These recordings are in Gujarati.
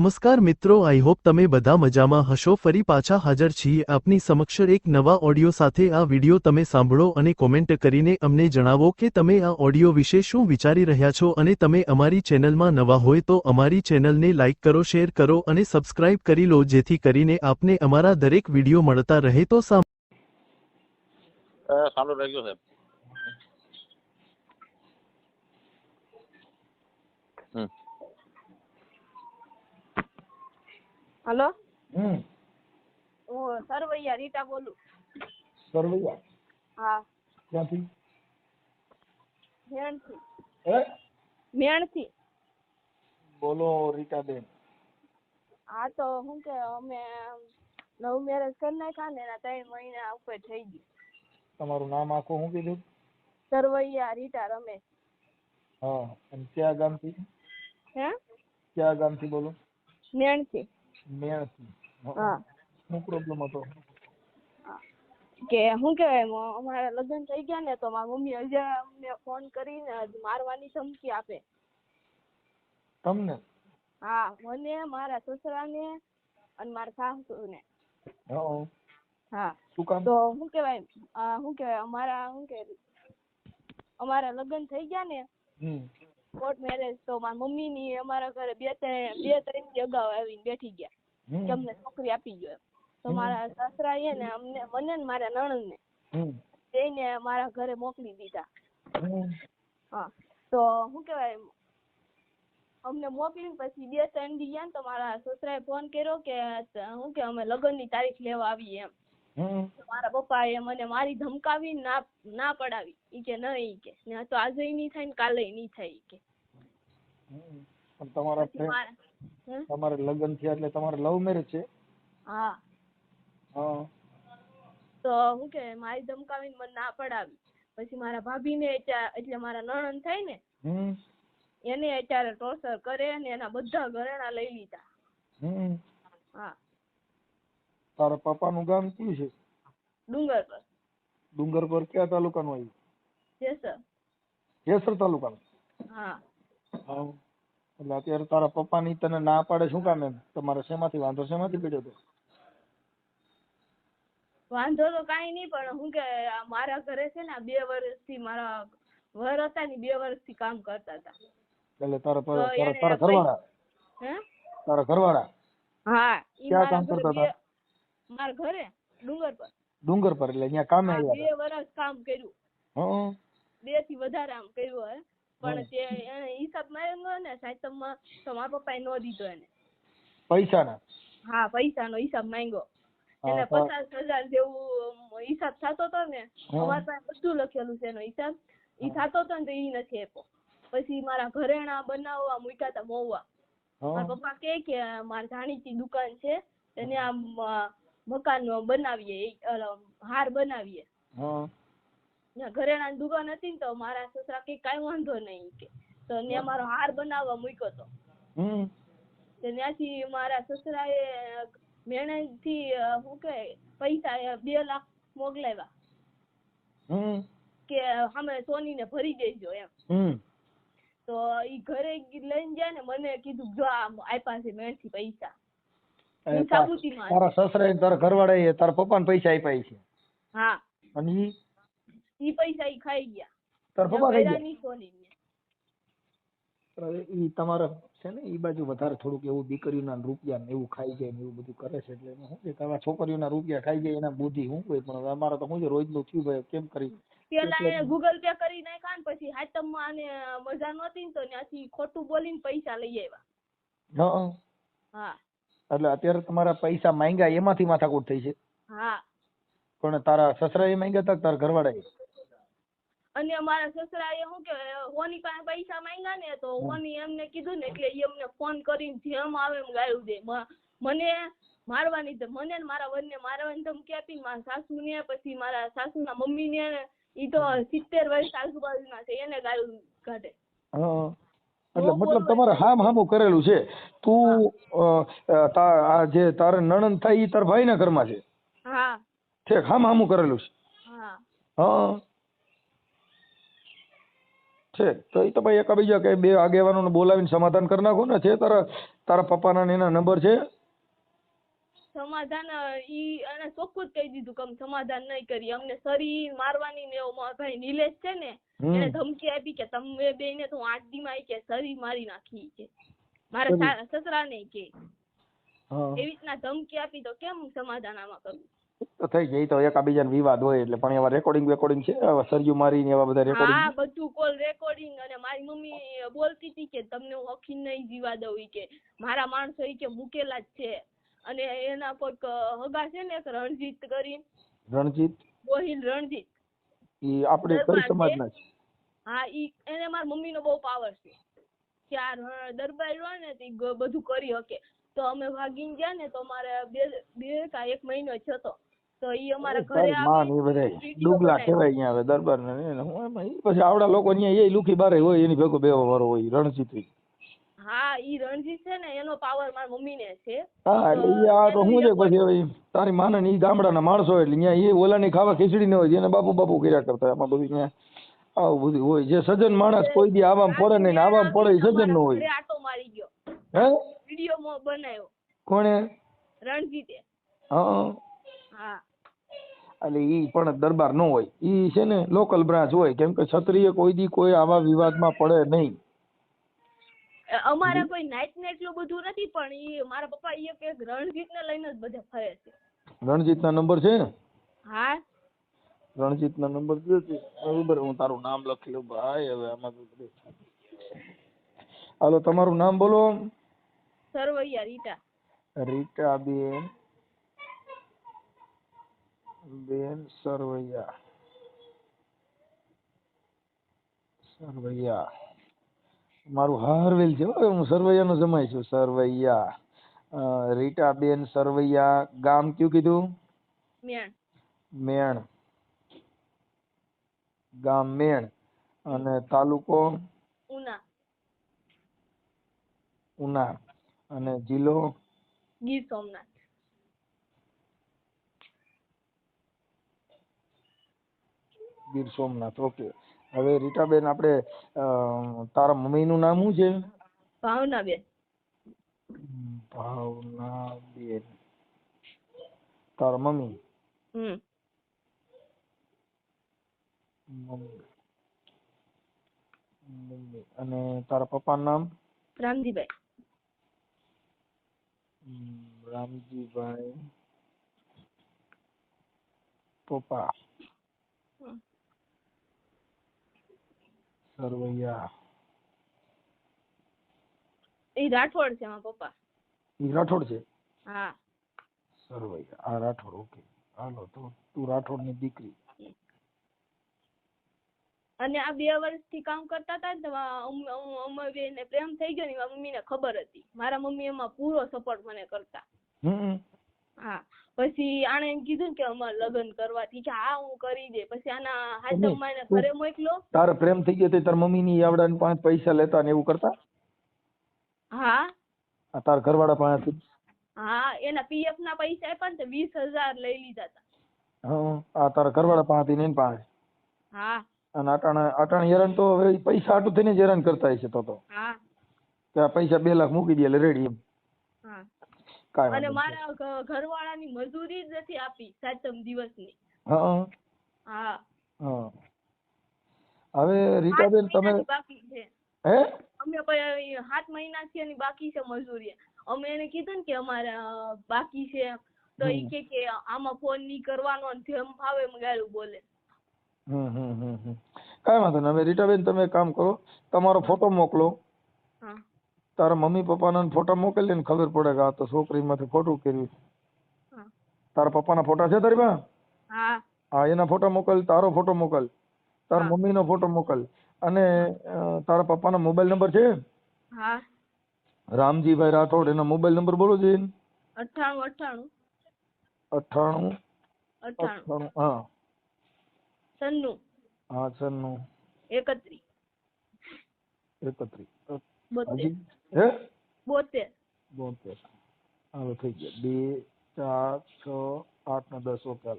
નમસ્કાર મિત્રો, આઈ હોપ તમે બધા મજામાં હશો। ફરી પાછા હાજર છીએ આપની સમક્ષ એક નવા ઓડિયો સાથે। આ વિડિયો તમે સાંભળો અને કોમેન્ટ કરીને અમને જણાવો કે તમે આ ઓડિયો વિશે શું વિચારી રહ્યા છો। અને તમે અમારી ચેનલમાં નવા હોય તો અમારી ચેનલને લાઈક કરો, શેર કરો અને સબસ્ક્રાઇબ કરી લો, જેથી કરીને આપને અમારા દરેક વિડિયો મળતા રહે। તો સાંભળો રાખજો સાહેબ। हेलो हम्म वो सरवैया रीटा बोलू। सरवैया हाँ क्या थी मेण थी ए मेण थी बोलो रीटा बेन। हाँ तो हूँ के अमे नव मैरेज कर नाख्या ने एना 3 महीना ઉપર થઈ ગઈ। તમારું નામ આખું શું કીધું? સરવૈયા रीटा रमेश। हाँ અને ક્યાં ગામથી? હે ક્યાં ગામથી બોલો? મેણ થી। મેણથી। हाँ શું પ્રોબ્લેમ હતો? કે હું કે અમારા લગ્ન થઈ ગયા ને તો મારી મમ્મી હજે અમને ફોન કરીને મારવાની ધમકી આપે। તમને? હા મને, મારા સસરાને અને મારા સાસુને। હા હા શું કામ? તો શું કહેવાય અમારા લગ્ન થઈ ગયા ને કોર્ટ મેરેજ, તો મારી મમ્મી ની અમારા ઘરે બે ત્રણ અગાઉ આવીને બેઠી ગયા કે અમને છોકરી આપી ગયો। તો મારા સસરા ને અમને, મને ને મારા નણંદ ને એને મારા ઘરે મોકલી દીધા। હા તો શું કહેવાય અમને મોકલીને પછી 2-3 દી ગયા ને તો મારા સસરાએ ફોન કર્યો કે હું કે અમે લગ્નની તારીખ લેવા આવીએ એમ। મારા પપ્પાએ મને મારી ધમકાવી ના પડાવી, ઈ કે નહીં, ઈ કે ને તો આજે નહીં થાય ને કાલે નહીં થાય, ઈ કે। તમારે લગ્ન થયા એટલે તમારે લવ મેરેજ છે? હા હા તો હું કે મારી ધમકાવીને મને ના પડાવી, પછી મારા ભાભીને એટલે મારા નણંદ થાય ને એને અત્યારે ટોર્ચર કરે ને એના બધા ઘરેણા લઈ લીધા। હા તારા પપ્પાનું ગામ કયું છે? ડુંગરપર। ડુંગરપર કયા તાલુકાનું આવ્યું? જેસર। જેસર તાલુકાનું? હા હા એટલે અત્યારે તારા પપ્પાની તને ના પાડે શું કામ એમ? તમારે શેમાંથી વાંધો શેમાંથી પડ્યો હતો? વાંધો તો કાંઈ નહીં, પણ હું કે મારા ઘરે છે ને 2 વર્ષથી મારા વર હતા ને 2 વર્ષથી કામ કરતા હતા। એટલે તારા ઘરવાળા? હે તારા ઘરવાળા? હા ઈ ક્યાં મારા કામ કરતા હતા? મારા ઘરે ડુંગર પર। ડુંગર પર એટલે અહીંયા કામે આવ્યા 2 વર્ષ કામ કર્યું। હતા? 2 થી વધારે આમ કર્યું હે, પણ તે એને હિસાબ માંગ્યો ને સાતમમાં તો મારા પપ્પાએ નો દીધો એને। પૈસાના? હા પૈસાનો હિસાબ માંગ્યો એને। 50,000 જેવું હિસાબ થતો હતો ને, અમારી પાસે બધું લખેલું છે એનો હિસાબ। ઈ થતો હતો ને તો ઈ નથી આપ્યો। પછી મારા ઘરેણા બનાવવા મૂક્યા હતા મોવા। મારા પપ્પા કે મારી જાણીતી દુકાન છે એને આમ મકાન બનાવીએ, હાર બનાવીએ। ઘરેણાની દુકાન હતી ને તો મારા સસરા કે કાંઈ વાંધો નહીં, કે તો ત્યાં મારો હાર બનાવવા મૂક્યો હતો। ત્યાંથી મારા સસરાએ મેણેથી શું કે પૈસા 2 લાખ મોકલાવ્યા કે અમે સોનીને ભરી દેજો એમ। તો ઈ ઘરે લઈને જાય ને મને કીધું જો આપ્યા છે મેણથી પૈસા। તારા સસરાએ તારા ઘરવાળાએ તારા પપ્પાને પૈસા આપ્યા છે? હા અને ઈ પૈસા ઈ ખાઈ ગયા। તારા પપ્પા ખાઈ ગયા? સોની ઈ તમારે છે ને ઈ બાજુ વધારે થોડુંક એવું દીકરીઓના રૂપિયા ને એવું ખાઈ જાય ને એવું બધું કરે છે, એટલે શું છે તમારા છોકરીઓના રૂપિયા ખાઈ જાય એના બુદ્ધિ શું કોઈ, પણ અમારે તો શું છે રોજનું થયું ભાઈ કેમ કરી પેલા એને ગૂગલ પે કરી નાખ્યા ને પછી હાતમમાં આને મજા નહોતી ને તો ત્યાંથી ખોટું બોલીને પૈસા લઈ આવ્યા। હા એટલે અત્યારે તમારા પૈસા માંગ્યા એમાંથી માથાકૂટ થઈ છે? હા પણ તારા સસરાએ માંગ્યા હતા તારા ઘરવાળાએ? અને મારા સસરાએ શું કે ઓની પાસે પૈસા માંગ્યા ને તો ઓની એમને કીધું ને એટલે ઈ અમને ફોન કરીને જેમ આવે એમ ગાળું દે। મને મારવાની, મને ને મારા વરને મારવાની ધમકી આપી, મારા સાસુને, પછી મારા સાસુના મમ્મીને, ઈ તો 70 વર્ષ આજુબાજુના છે, એને ગાળું કાઢે। એટલે મતલબ તમારે હામું કરેલું છે? તું આ જે તારા નણંદ થાય ઈ તારા ભાઈના ઘરમાં છે? હા ઠીક, હામું કરેલું છે? હા હા છે તો એ તો ભાઈ એકબીજા કે બે આગેવાનોને બોલાવીને સમાધાન કરી નાખો ને. છે તારા પપ્પાના ને એના નંબર છે? સમાધાન ઈ અને ચોખ્ખું જ કહી દીધું કે અમે સમાધાન નહીં કરીએ. અમને સરી મારવાની ને એવો મારો ભાઈ નિલેશ છે ને એને ધમકી આપી કે તમે બેને તો 8 દીમાં ઈ કે સરી મારી નાખી છે મારા સસરાને કે એવી રીતના ધમકી આપી તો કેમ સમાધાન આમાં કરવું? તો થઈ જાય તો એકબીજાનો વિવાદ હોય એટલે. પણ એવા રેકોર્ડિંગ છે સરજુ મારી ને એવા બધા રેકોર્ડિંગ? હા બધું કોલ રેકોર્ડિંગ. અને મારી મમ્મી બોલતી હતી કે તમને હું અખી નહીં જીવા દઉં ઈ કે મારા માણસો ઈ કે મૂકેલા જ છે. અને એના કોઈક હગા છે ને એક રણજીત કરીને. રણજીત ગોહિલ રણજીત ઈ આપણે કઈ સમાજના છે? હા ઈ એને મારા મમ્મીનો બહુ પાવર છે. ચાર દરબાર હોય ને તે બધું કરી શકે. તો અમે ભાગીને ગયા ને તો મારે બે કા 1 મહિનો થયો તો. તો ઈ અમારા ઘરે આવી બધા ડુગલા કહેવાય અહીંયા આવે દરબાર ને. પછી આવડા લોકો અહીંયા એ લુખી બારે હોય એની ભેગો બેવા વાળો હોય રણજીત. હા ઈ રણજીત છે ને એનો પાવર મારા મમ્મીને છે. હા એટલે ઈ આ તો હું છે પછી તારી માને ઈ ગામડાના માણસો એટલે અહીંયા એ ઓલાની ખાવા ખીચડી ન હોય એને બાપુ કર્યા કરતા. એમાં બધું અહીંયા આવું બધું હોય. જે સજ્જન માણસ કોઈ દી આવામ પડે નહીં ને આવામ પડે એ સજ્જન ન હોય. આટો મારી ગયો. હે વિડિયો બનાવ્યો. કોણે? રણજીતે. હા હા એટલે ઈ પણ દરબાર ન હોય. ઈ છે ને લોકલ બ્રાન્ચ હોય. કેમ કે ક્ષત્રિય કોઈ દી કોઈ આવા વિવાદમાં પડે નહીં. અમારે કોઈ નાઈટ ને એટલું બધું નથી. પણ ઈ મારા પપ્પા ઈ કે રણજીત ને લઈને જ બધે ફરે છે. રણજીતના નંબર છે? હા રણજીતના નંબર છે. બરોબર હું તારું નામ લખી લઉં ભાઈ. હવે આમાં હાલો તમારું નામ બોલો. સરવૈયા રીટા. રીટા બેન સરવૈયા. મારું હારવેલ છે હું સરવૈયાનો જમાઈ છું. સરવૈયા રીટા બેન સરવૈયા. ગામ કયું કીધું? મેણ. ગામ મેણ. અને તાલુકો? ઉના. અને જિલ્લો? ગીર સોમનાથ. ગીર સોમનાથ. ઓકે. હવે રીટાબેન આપણે તારા મમ્મીનું નામ શું છે? ભાવનાબેન. ભાવનાબેન. તારા મમ્મી? મમ્મી. અને તારા પપ્પાનું નામ? રામજીભાઈ. રામજીભાઈ પપ્પા. સરવૈયા. એ રાઠોડ છે મારા પપ્પા. ઈ રાઠોડ છે? હા. સરવૈયા. આ રાઠોડ. ઓકે. હાલો તો તું રાઠોડની દીકરી. અને આ 2 વર્ષથી કામ કરતા હતા ને અમે બેને પ્રેમ થઈ ગયો ને મારા મમ્મીને ખબર હતી. મારા મમ્મી એમાં પૂરો સપોર્ટ મને કરતા. હા પછી આણે એમ કીધું કે અમારે લગ્ન કરવાથી કે હા હું કરી દે. પછી આના હાથમાં ઘરે મોકલો. તારે પ્રેમ થઈ ગયો તો તાર મમ્મી ની આવડા પાંચ પૈસા લેતા ને એવું કરતા? હા. તાર ઘરવાળા પાસેથી? હા એના પીએફ ના પૈસા આપ્યા ને 20,000 લઈ લીધા હતા. હા તારા ઘરવાળા પાસેથી ને પાસે? હા. અને અટાણે હેરાન તો હવે પૈસા આટું થઈને જ હેરાન કરતા હશે તો? હા. કે આ પૈસા 2 લાખ મૂકી દે એટલે રેડી એમ? હા. કાંઈ અને મારા ઘરવાળાની મજૂરી જ નથી આપી 7 દિવસની. હા. હા. હા. હવે રીટાબેન તમે બાકી છે. હે? અમે કોઈ 7 મહિનાથી એની બાકી છે મજૂરી. અમે એને કીધું ને કે અમારે બાકી છે તો ઈ કે આમાં ફોન નહીં કરવાનો ને જેમ ફાવે એમ ગાળું બોલે. કાંઈ વાંધો નહીં. હવે રીટાબેન તમે એક કામ કરો, તમારો ફોટો મોકલો. તારા મમ્મી પપ્પાના ફોટા મોકલી ને ખબર પડે કે આ તો છોકરીમાંથી ખોટું કર્યું. તારા પપ્પાના ફોટા છે તારી પાસે? હા એના ફોટા મોકલ. તારો ફોટો મોકલ. તારા મમ્મીનો ફોટો મોકલ. અને તારા પપ્પાનો મોબાઈલ નંબર છે? હા. રામજીભાઈ રાઠોડ. એનો મોબાઈલ નંબર બોલો છે? 98 98 હા 96 હા 96 31 હજી હે 72. હાલો થઈ ગયા 2 4 6 8 ને 10. ઓકે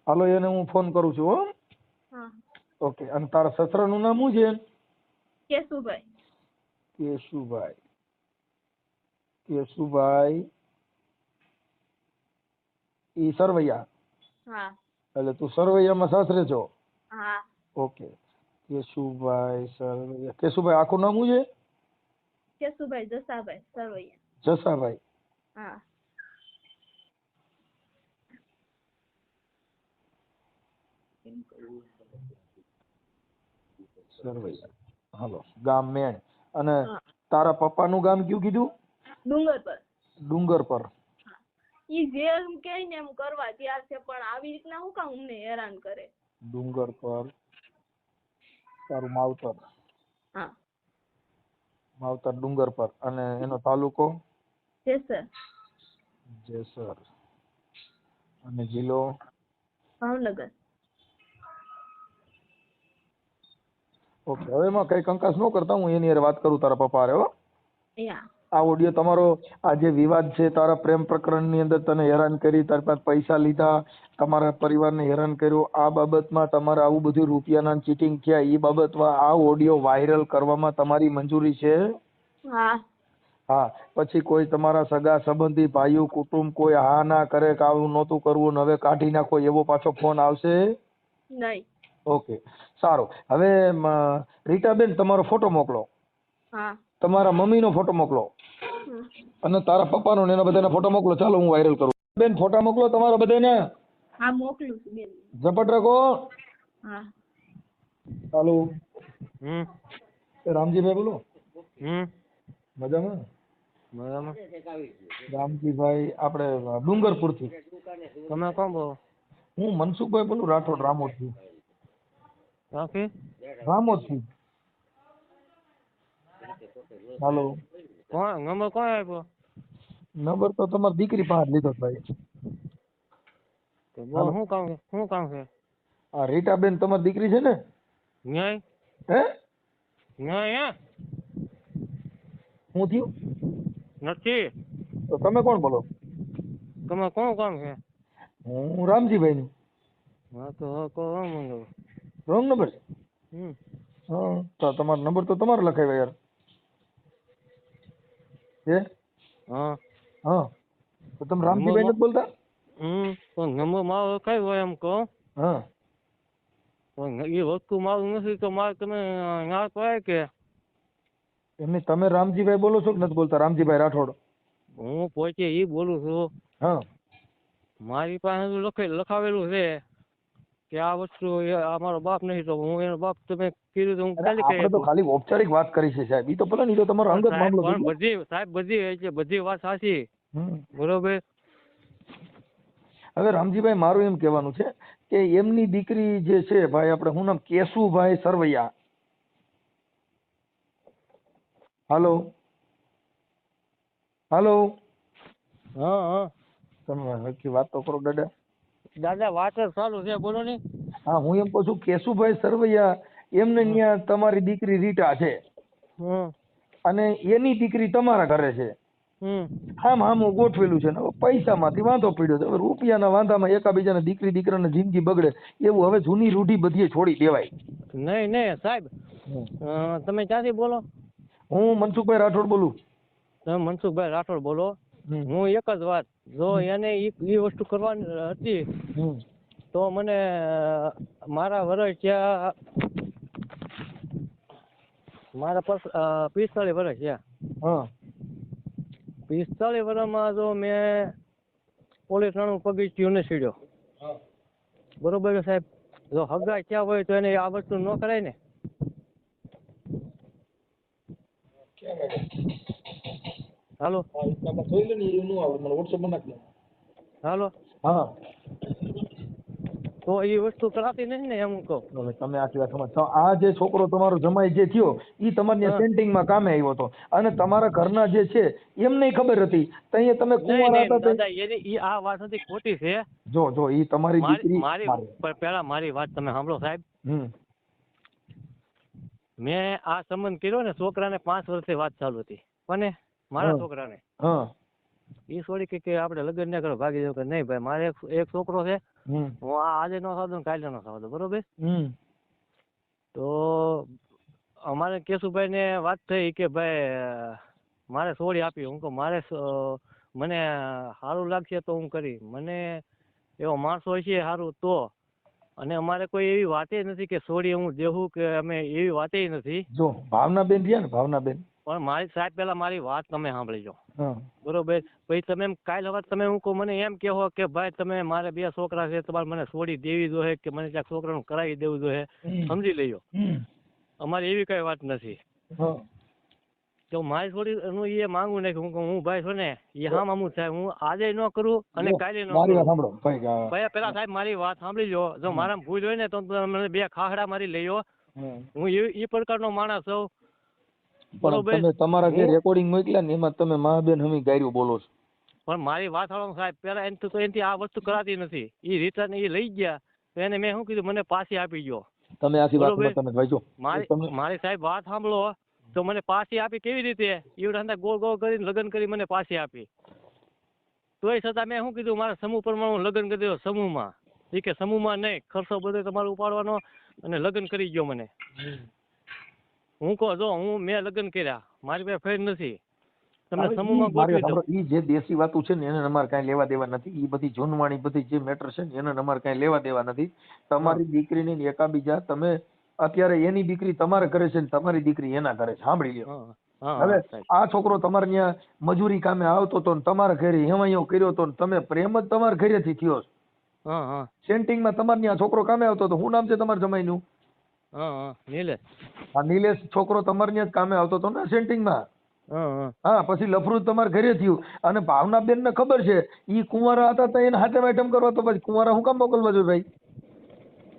હાલો એને હું ફોન કરું છું. હો ઓકે. અને તારા સસરાનું નામ શું છે? કેશુભાઈ. કેશુભાઈ. કેશુભાઈ ઈ સરવૈયા. હા. એટલે તું સરવૈયામાં સાસરે છો? હા. ઓકે. કેશુભાઈ સરવૈયા. કેશુભાઈ આખું નામ શું છે? કેશુભાઈ જસાભાઈ સરવૈયા. જસાભાઈ. હા. સરવૈયા. હાલો. ગામ મેણ. અને હા. તારા પપ્પાનું ગામ કયું કીધું? ડુંગર પર. ડુંગર પર. ઈ જે એમ કહે ને એમ કરવા તૈયાર છે, પણ આવી રીતના હું કામ અમને હેરાન કરે? ડુંગર પર તારું માવતર. હા. માવતર ડુંગર પર. અને એનો તાલુકો? જેસર. જેસર. અને જિલ્લો? ભાવનગર. ઓકે. હવે એમાં કઈ કંકાસ ન કરતા, હું એની હારે વાત કરું તારા પપ્પા હારે. હો. યા. આ ઓડિયો તમારો, આ જે વિવાદ છે તારા પ્રેમ પ્રકરણની અંદર તને હેરાન કરી, તારી પાસે પૈસા લીધા, તમારા પરિવારને હેરાન કર્યો, આ બાબતમાં તમારે આવું બધું રૂપિયાના ચીટિંગ થયા, એ બાબતમાં આ ઓડિયો વાયરલ કરવામાં તમારી મંજૂરી છે? હા. હા. પછી કોઈ તમારા સગા સંબંધી, ભાઈઓ, કુટુંબ કોઈ હા ના કરે કે આવું નહોતું કરવું ને હવે કાઢી નાખો એવો પાછો ફોન આવશે નહીં? ઓકે, સારું. હવે રીટાબેન તમારો ફોટો મોકલો. હા. તમારા મમ્મીનો ફોટો મોકલો અને તારા પપ્પાનો ને એના બધાના ફોટો મોકલો. ચાલો હું વાયરલ કરું. બેન ફોટા મોકલો તમારા બધાને. હા, મોકલું છું બેન. ઝપટ રાખો. હા. ચાલો. રામજીભાઈ બોલો. મજામાં? મજામાં. રામજીભાઈ આપણે ડુંગરપુર થી. તમે કોણ બોલો? હું મનસુખભાઈ બોલું, રાઠોડ, રામોદ થી. રામજી? રામોદ થી. હાલો. કોણ નંબર કોણ આપ્યો? નંબર તો તમારી દીકરી પાસે લીધો ભાઈ. બોલ શું કામ છે? શું કામ છે? આ રીટાબેન તમારી દીકરી છે ને? ન્યાય? હે? ન્યાય? શું થયું? નથી. તો તમે કોણ બોલો? તમે કોણ કામ છે? હું રામજીભાઈ નું. હા તો કોણ મંગાવ? રોંગ નંબર છે? હા તો તમારો નંબર તો તમારે લખાવ્યો યાર. હે? હા. હા તો તમે રામજીભાઈ નથી બોલતા? તો નંબર મારો કઈ હોય એમ કહો? હા. પણ એ વસ્તુ મારું નથી તો મારે તમે ના પાય કે? એમને તમે રામજીભાઈ બોલો છો કે નથી બોલતા? રામજીભાઈ રાઠોડ. હું પોતે એ બોલું છું. હા. મારી પાસે લખાવેલું છે કે આ વસ્તુ અમારો બાપ નહીં તો હું એનો બાપ તમે કીધું તો હું ચાલી આપણે તો ખાલી ઔપચારિક વાત કરી છે સાહેબ. એ તો ભલે નહીં તો તમારો અંગત મામલો છે. બધી સાહેબ બધી વાત સાચી. બરોબર. હવે રામજીભાઈ મારું એમ કહેવાનું છે કે એમની દીકરી જે છે ભાઈ, આપણે શું નામ, કેશુભાઈ સરવૈયા. હાલો. હાલો. હા હા. તમે નક્કી વાત તો કરો દાદા. દાદા વાત જ ચાલુ છે, બોલો ને. હા, હું એમ કહું છું કેશુભાઈ સરવૈયા એમને ત્યાં તમારી દીકરી રીટા છે અને એની દીકરી તમારા ઘરે છે. આમ હું ગોઠવેલું છે ને પૈસામાંથી વાંધો પડ્યો છે. હવે રૂપિયાના વાંધામાં એકાબીજાને દીકરી દીકરાને જિંદગી બગડે એવું હવે જૂની રૂઢી બધી છોડી દેવાય. નહીં સાહેબ. તમે ક્યાંથી બોલો? હું મનસુખભાઈ રાઠોડ બોલું. તમે મનસુખભાઈ રાઠોડ બોલો. હું એક જ વાત, જો એને એ વસ્તુ કરવાની હતી તો મને મારા વર્ષ ત્યાં મારા 45 વર્ષ થયા. 45 વર્ષમાં જો મેં પોલીસ નાનું પગથિયું ને સીડ્યો. બરોબર છે સાહેબ. જો હગાઈ થયા હોય તો એને આ વસ્તુ ન કરાય ને. હાલો. હાલો. હા. તો એ વસ્તુ કરાતી નથી ને એમ કહું. તમે આટલી વાત સમજ. આ જે છોકરો તમારો જમાઈ જે થયો એ તમારી સેન્ટિંગમાં કામે આવ્યો હતો અને તમારા ઘરના જે છે એમને ખબર હતી તઈએ તમે કુંવારા હતા. દાદા એની આ વાત હતી ખોટી છે. જો એ તમારી દીકરી પેલા મારી વાત તમે સાંભળો સાહેબ. મેં આ સંબંધ કર્યો ને છોકરાને 5 વર્ષથી વાત ચાલુ હતી અને મારા છોકરાને એ છોડી કે આપણે લગ્ન ના કરો ભાગી જાવ કે નહીં ભાઈ મારે એક છોકરો છે. હું આજે નો સાધુ કાલે નો સાધુ બરોબર. તો અમારે કેશુભાઈ ને વાત થઈ કે ભાઈ મારે સોડી આપી. હું કહું મારે મને સારું લાગશે તો હું કરી. મને એવો માણસ હોય છે સારું તો. અને અમારે કોઈ એવી વાતે નથી કે સોડી હું દેવું કે અમે એવી વાતે નથી. જો ભાવનાબેન રહ્યા ને ભાવનાબેન, પણ મારી સાહેબ પેલા મારી વાત તમે સાંભળીજો બરોબર. પછી તમે એમ કાલ હવે તમે હું કહું મને એમ કહો કે ભાઈ તમે મારે 2 છોકરા છે તમારે મને સોડી દેવી જોઈએ કે મને ત્યાં છોકરાનું કરાવી દેવું જોઈએ, સમજી લેજો. અમારી એવી કઈ વાત નથી. તો મારી થોડી હું એ માંગુ નહીં. હું ભાઈ છો ને એ હા મામું થાય. હું આજે ન કરું અને કાલે ન કરું. ભાઈ પેલા સાહેબ મારી વાત સાંભળી લો. જો મારા ભૂલ હોય ને તો મને 2 ખાખડા મારી લેજો. હું એ પ્રકારનો માણસ છું. બરોબર. તમે તમારા જે રેકોર્ડિંગ મોકલ્યા ને એમાં તમે મહાબેન હમી ગાયરું બોલો છો. પણ મારી વાત સાંભળો સાહેબ, પેલા એનાથી આ વસ્તુ કરાતી નથી. એ રિટર્ન એ લઈ ગયા તો એને મેં શું કીધું મને પાછી આપી ગયો. તમે આખી વાત તમે ભાઈજો મારી સાહેબ વાત સાંભળો તો મને પાછી આપી કેવી રીતે? ઈવડા ગોળ ગોળ કરીને લગ્ન કરી મને પાછી આપી. તોય છતાં મેં શું કીધું મારા સમૂહ પ્રમાણે હું લગ્ન કરી દો સમૂહમાં. એ કે સમૂહમાં નહીં, ખર્ચો બધો તમારે ઉપાડવાનો અને લગ્ન કરી ગયો મને. હું કહું જો મેં લગ્ન કર્યા, મારી પાસે ફેર નથી. તમને સમૂહમાં ગોઠવી દો. ઈ જે દેશી વાતું છે ને એને અમારે કાંઈ લેવા દેવા નથી. ઈ બધી જૂનવાણી બધી જે મેટર છે ને એને અમારે કાંઈ લેવા દેવા નથી. તમારી દીકરીની એકાબીજા તમે અત્યારે એની દીકરી તમારે કરે છે ને તમારી દીકરી એના કરે છે. સાંભળી લ્યો. હવે આ છોકરો તમારે ત્યાં મજૂરી કામે આવતો હતો ને તમારા ઘરે હેવાયો કર્યો હતો ને તમે પ્રેમ જ તમારા ઘરેથી થયો. સેન્ટિંગ માં તમારે ત્યાં છોકરો કામે આવતો હતો. શું નામ છે તમારા જમાઈનું? નીલેશ. હા નીલેશ છોકરો તમારે ત્યાં જ કામે આવતો હતો ને સેન્ટિંગ માં. હા પછી લફરું તમારે ઘરે થયું. અને ભાવનાબેન ને ખબર છે ઈ કુંવારા હતા તો એને હાથે આઈટમ કરવા તો પછી કુંવારા હું કામ મોકલવા જોઈએ ભાઈ?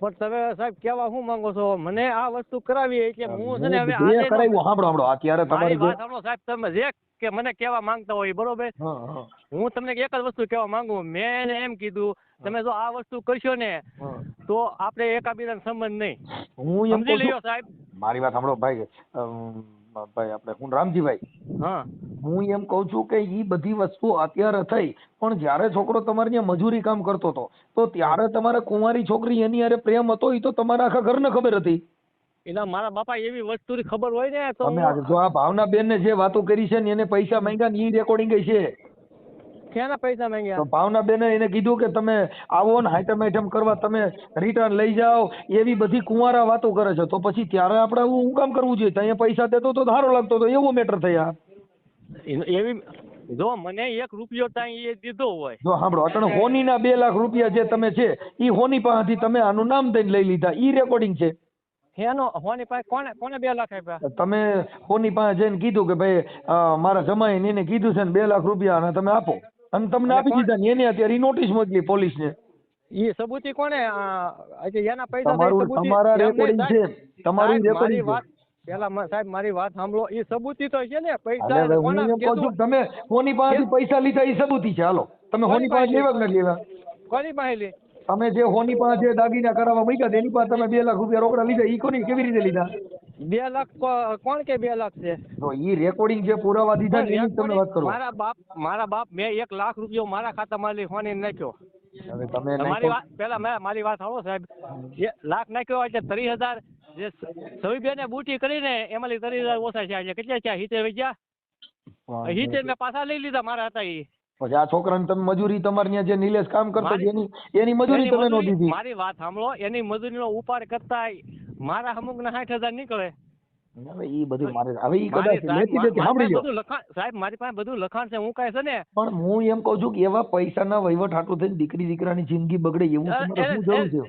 પણ તમે સાહેબ કેવા શું માંગો છો? મને આ વસ્તુ કરાવી એટલે હું છે ને હવે આજે કરાવ્યું. સાંભળો અત્યારે તમારી વાત સાંભળો સાહેબ, તમે જે કે મને કેવા માંગતા હોય બરોબર. હું તમને એક જ વસ્તુ કેવા માંગુ. મેં એને એમ કીધું તમે જો આ વસ્તુ કરશો ને તો આપણે એકાબીજાનો સંબંધ નહીં. હું એમ સમજી લ્યો સાહેબ. મારી વાત સાંભળો ભાઈ. ભાઈ આપણે હું રામજીભાઈ. હું એમ કઉ છું કે ઈ બધી વસ્તુ અત્યારે થઈ, પણ જયારે છોકરો તમારે ત્યાં મજૂરી કામ કરતો હતો તો ત્યારે તમારે કુંવારી છોકરી એની હારે પ્રેમ હતો, ઈ તો તમારા આખા ઘરને ખબર હતી. એના મારા બાપા એવી વસ્તુની ખબર હોય ને તો જો આ ભાવનાબેન ને જે વાતો કરી છે ને એને પૈસા માંગ્યા ને ઈ રેકોર્ડિંગ છે. ક્યાંના પૈસા માંગ્યા? તો ભાવનાબેને એને કીધું કે તમે આવો ને આઈટમ કરવા તમે રિટર્ન લઈ જાઓ, એવી બધી કુંવારા વાતો કરે છે. તો પછી ત્યારે આપણે હું કામ કરવું જોઈએ? ત્યાં પૈસા દેતો તો સારો લાગતો તો એવું મેટર થયા. એવી જો મને 1 રૂપિયો ત્યાં એ દીધો હોય. જો સાંભળો અટણ હોની ના 2 લાખ રૂપિયા જે તમે છે ઈ હોની પાસેથી તમે આનું નામ દઈને લઈ લીધા. ઈ રેકોર્ડિંગ છે. હેનો હોની પાસે કોને 2 લાખ આપ્યા? તમે હોની પાસે જઈને કીધું કે ભાઈ મારા જમાઈને એને કીધું છે ને 2 લાખ રૂપિયા અને તમે આપો, અને તમને આપી દીધા ને એને અત્યારે નોટિસ મોકલી પોલીસ ને. ઈ સબૂતી કોને? એના પૈસા તમારા રેકોર્ડિંગ છે. તમારી રેકોર્ડિંગ છે. પેલા સાહેબ મારી વાત સાંભળો. ઈ સબૂતી તો છે ને પૈસા. તમે હોની પાસેથી પૈસા લીધા ઈ સબૂતી છે. હાલો તમે હોની પાસે લેવા કે નથી લેવા? કોની પાસે લે? તમે જે હોની પાસે જે દાગીના કરાવવા મૂક્યા એની પાસે તમે 2 લાખ રૂપિયા રોકડા લીધા. ઈ કોની કેવી રીતે લીધા? 2 લાખ કોણ કે 2 લાખ છે? તો ઈ રેકોર્ડિંગ જે પુરાવા દીધા એની તમે વાત કરો. મારા બાપ મેં 1 લાખ રૂપિયો મારા ખાતામાં લઈ હોની નાખ્યો. હવે તમે મારી વાત સાંભળો સાહેબ. 1 લાખ નાખ્યો એટલે 30,000 જે સવીબેને બુટી કરીને એમાંથી 30,000 ઓછા છે. કેટલા છે? 70 ગયા. 70 મેં પાછા લઈ લીધા મારા હતા. ઈ પછી આ છોકરાને તમે મજૂરી તમારે ત્યાં જે નિલેશ કામ કરતો એની મજૂરી તમે નો દીધી. મારી વાત સાંભળો. એની મજૂરીનો ઉપાડ કરતા મારા અમુક ના 60,000 નીકળે. હવે ઈ બધું મારે હવે ઈ કદાચ લેતી દેતી સાંભળી લો સાહેબ. મારી પાસે બધું લખાણ છે. હું કાંઈ છે ને પણ હું એમ કહું છું કે એવા પૈસાના વહીવટ હાટું થઈને દીકરાની જિંદગી બગડે એવું તમારે શું જરૂર છે?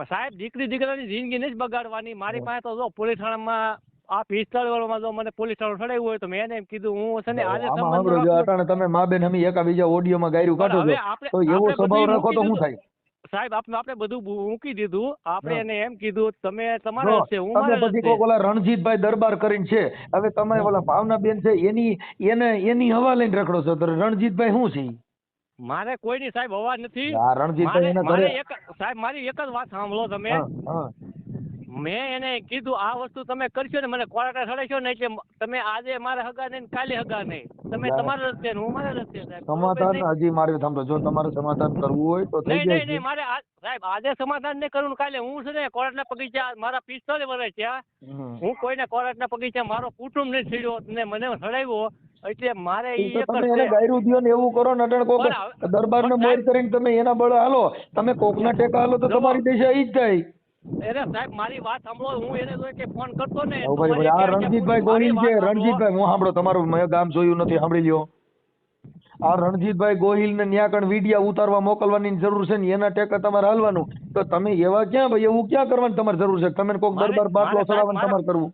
સાહેબ દીકરાની જિંદગી નહીં બગાડવાની. મારી પાસે તો જો પોલીસ થાણામાં આ 45 જો મને પોલીસ થાણું ઠડાવ્યું હોય તો મેં એને એમ કીધું હું છે ને આજે અટાણે તમે મા બેન અમે એકાબીજા ઓડિયોમાં ગાયરું કાઢો છો તો એવો સ્વભાવ રાખો તો શું થાય? સાહેબ આપણે બધું મૂકી દીધું. આપણે એને એમ કીધું તમે તમારે છે હું મારે પછી કોક ઓલા રણજીતભાઈ દરબાર કરીને છે. હવે તમે ઓલા ભાવનાબેન છે એની હવા લઈને રખડો છો. તો રણજીતભાઈ શું છે? મારે કોઈની સાહેબ હવા નથી. રણજીતભાઈ સાહેબ મારી એક જ વાત સાંભળો તમે. મેં એને કીધું આ વસ્તુ તમે કરશો ને મને કોરાટા સડાશો ને એટલે તમે આજે મારા હગા નહીં ને કાલે હગા નહીં. તમે તમારા રસ્તે ને હું મારા રસ્તે સાહેબ. સમાધાન હજી મારે સાંભળો, જો તમારે સમાધાન કરવું હોય તો થઈ નહીં જાય નહીં નહીં મારે સાહેબ આજે સમાધાન નહીં કરવું ને કાલે હું છે ને કોર્ટના બગીચા મારા 45 વર્ષ થયા. હું કોઈને કોર્ટના બગીચા મારો કુટુંબ નહીં છેડ્યો ને મને સડાવ્યો એટલે મારે ઈ એક તમે જ એને છે. ગાયરું દ્યો ને એવું કરો ને અટણ કોક પણ દરબારને પણ મોર સાહેબ- કરીને તમે એના બળ હાલો, તમે કોકના ટેકા હાલો તો જો- તમારી દિશા ઈ જ થાય. અરે સાહેબ મારી વાત સાંભળો. હું એને જો કે ફોન કરતો ને આવું તો ભાઈ, મને આ કહે કે રણજીતભાઈ મારી ગોહિલ છે. વાત સાંભળો. રણજીતભાઈ, હું સાંભળો, તમારું મેં ગામ જોયું નથી, સાંભળી લ્યો. આ રણજીતભાઈ ગોહિલ ને ન્યા કણ વિડિયા ઉતારવા મોકલવાની જરૂર છે ને એના ટેકા તમારે હાલવાનું. તો તમે એવા ક્યાં ભાઈ, એવું ક્યાં કરવાની તમારે જરૂર છે? તમે કોક મારે- દરબાર બાટલો મારે સાહેબ, ચડાવવાનું તમારે કરવું.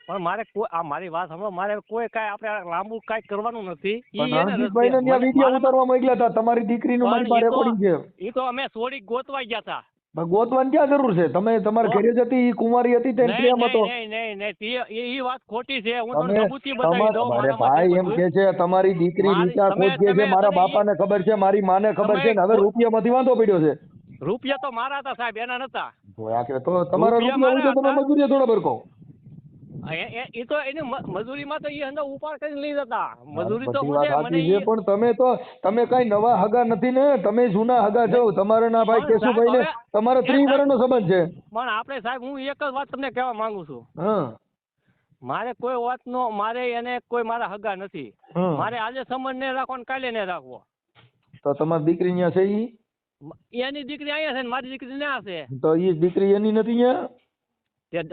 પણ મારે કોઈ આ મારી વાત સાંભળો. મારે કોઈ કાંઈ આપણે લાંબુ કાંઈ કરવાનું નથી. પણ રણજીતભાઈ ને ત્યાં વિડિયા ઉતારવા મોકલ્યા હતા, તમારી દીકરીનું મારી પાસે રેકોર્ડિંગ છે. એ તો અમે સોડી ગોતવા ગયા હતા. પણ ગોતવાની ક્યાં જરૂર છે? તમે તમારા ઘરે જ હતી, ઈ કુંવારી હતી, તેને પ્રેમ હતો. નહીં એ વાત ખોટી છે. હું તમને તમે સબૂતી બતાવી દઉં. અરે ભાઈ એમ કે છે તમારી દીકરી રીચા ખોટ કે છે, મારા બાપાને ખબર છે, મારી માને ખબર છે ને હવે રૂપિયામાંથી વાંધો પડ્યો છે. રૂપિયા તો મારા હતા સાહેબ, એના નતા. તો તમારા રૂપિયા હોય તો તમે મજૂરી થોડા ભરકો. એ તો એની મજૂરીમાં તો એ અંદર ઉપાડ કરીને લઈ જતા. મજૂરી તો બધી વાત હું સાચી છે, પણ તમે કઈ નવા હગા નથી ને, તમે જૂના હગા છો. તમારા ના ભાઈ પણ કેશુભાઈ ને સાહેબ, તમારો 30 વર્ષનો સંબંધ છે. પણ આપણે સાહેબ હું એક જ વાત તમને કહેવા માંગુ છું. હા મારે કોઈ વાતનો મારે એને કોઈ મારા હગા નથી. હા. મારે આજે સંબંધ ને રાખવો ને કાલે ને રાખવો. તો તમારી દીકરી અહીંયા છે એની દીકરી અહીંયા છે ને મારી દીકરી ત્યાં છે. તો એ દીકરી એની નથી અહીંયા.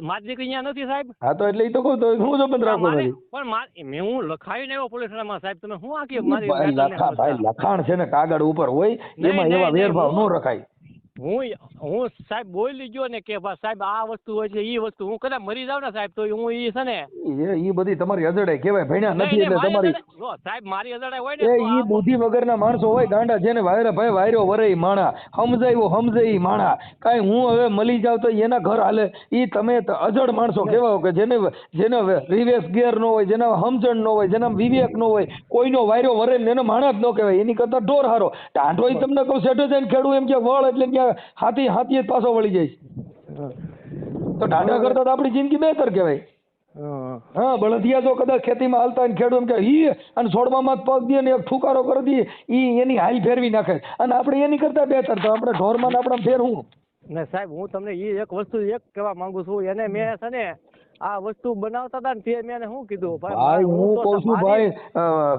મારી દીકરી અહીંયા નથી સાહેબ. હા તો એટલે ઈ તો કહું તો હું સંબંધ રાખો મારે- ભાઈ. પણ મેં હું લખાવીને આવ્યો પોલીસ સ્ટેશનમાં સાહેબ. તમે શું આખી ભાઈ લખાણ છે ને કાગળ ઉપર હોય, એમાં નહીં, એવા નહીં, વેરભાવ હું- ન રખાય. હું સાહેબ બોલી ગયો ને કે સાહેબ આ વસ્તુ હોય છે એ વસ્તુ હું કદાચ મરી જાવ ને સાહેબ તો હું ઈ છે ને એ બધી તમારી અજડાઈ કહેવાય, ભણ્યા નથી નહીં, એટલે મારી તમારી અજાડાઈ- જો સાહેબ મારી અજાડાઈ હોય એ ને તો ઈ આ- બુદ્ધિ વગરના માણસો હોય ગાંડા, જેને વાયરા ભાઈ વાયરો વરે ઈ માણા, સમજાયો સમજે ઈ માણા. કાંઈ હું હવે મળી જાવ તો એના ઘર હાલે, ઈ તમે અજડ માણસો કહેવાઓ કે જેને રિવેસ ગેર ન હોય, જેના સમજણ ન હોય, જેના વિવેક ન હોય, કોઈનો વાયરો વરે ને એને માણા જ ન કહેવાય. એની કરતા ઢોર હારો. ટાંટો ઈ તમને કહું સેઠો જઈને ખેડું એમ કે વળ એટલે ત્યાં હાથી જ પાછો વળી જાય. તો ટાંટા કરતા તો આપણી જિંદગી બહેતર કહેવાય. હા. હા, બળદિયા જો કદાચ ખેતીમાં હાલતા હોય ને ખેડૂત એમ કે ઈ અને છોડવામાં જ પગ દે ને એક ઠુકારો કરી દઈએ, ઈ એની હાલ ફેરવી નાખે. અને આપણે એની કરતા બહેતર તો આપણે ઢોરમાં ને આપણે ફેરવું. ને સાહેબ હું તમને એ એક વસ્તુ કહેવા માંગુ છું. એને મેં છે ને આ વસ્તુ બનાવતા હતા ને તે મેં એને શું કીધું ભાઈ હું તો કઉ છું મારી-